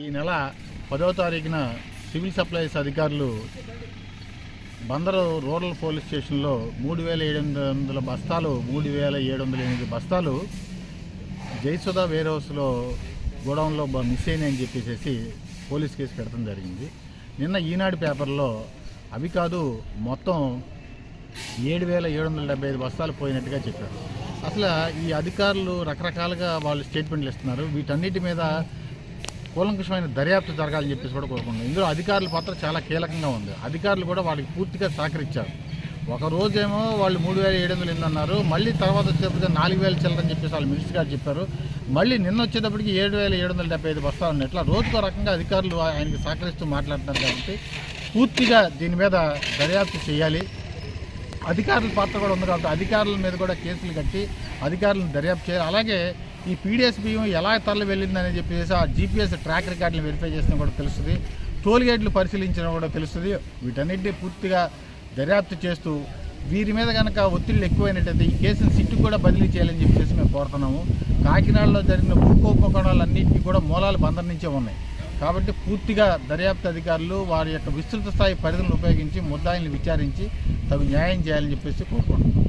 ఈ నెల 10వ తారీఖున సివిల్ సప్లైస్ అధికారులు బందరు రూరల్ పోలీస్ స్టేషన్లో 3700 బస్తాలు 3708 బస్తాలు జయసుధ వేర్ హౌస్లో గోడౌన్లో మిస్ అయినాయని చెప్పేసి పోలీస్ కేసు పెడతాం జరిగింది. నిన్న ఈనాడు పేపర్లో అవి కాదు మొత్తం 7775 బస్తాలు పోయినట్టుగా చెప్పారు. అసలు ఈ అధికారులు రకరకాలుగా వాళ్ళు స్టేట్మెంట్లు ఇస్తున్నారు. వీటన్నిటి మీద కూలంకషమైన దర్యాప్తు జరగాలని చెప్పేసి కూడా కోరుకుంటున్నాం. ఇందులో అధికారుల పాత్ర చాలా కీలకంగా ఉంది. అధికారులు కూడా వాళ్ళకి పూర్తిగా సహకరించారు. ఒక రోజేమో వాళ్ళు 3708 అన్నారు, మళ్ళీ తర్వాత వచ్చేటప్పటికి 4000 చిల్లరని చెప్పేసి వాళ్ళు మినిస్టర్ గారు చెప్పారు. మళ్ళీ నిన్న వచ్చేటప్పటికి 7775 బస్తాలు ఉన్నాయి. ఇట్లా రోజుకో రకంగా అధికారులు ఆయనకి సహకరిస్తూ మాట్లాడుతున్నారు. కాబట్టి పూర్తిగా దీని మీద దర్యాప్తు చేయాలి. అధికారుల పాత్ర కూడా ఉంది కాబట్టి అధికారుల మీద కూడా కేసులు కట్టి అధికారులను దర్యాప్తు చేయాలి. అలాగే ఈ పీడిఎస్ బియ్యం ఎలా తరలి వెళ్ళిందని చెప్పేసి ఆ జీపీఎస్ ట్రాక్ రికార్డులు వెరిఫై చేసినా కూడా తెలుస్తుంది. టోల్ గేట్లు పరిశీలించడం కూడా తెలుస్తుంది. వీటన్నిటిని పూర్తిగా దర్యాప్తు చేస్తూ వీరి మీద కనుక ఒత్తిళ్ళు ఎక్కువైనట్టయితే ఈ కేసును సిట్టుకు కూడా బదిలీ చేయాలని చెప్పేసి మేము కోరుతున్నాము. కాకినాడలో జరిగిన భూకోపకరణాలన్నింటినీ కూడా మూలాలు బందర్ నుంచే ఉన్నాయి. కాబట్టి పూర్తిగా దర్యాప్తు అధికారులు వారి యొక్క విస్తృత స్థాయి పరిధులను ఉపయోగించి ముద్దాయిల్ని విచారించి తగు న్యాయం చేయాలని చెప్పేసి కోరుకుంటున్నాం.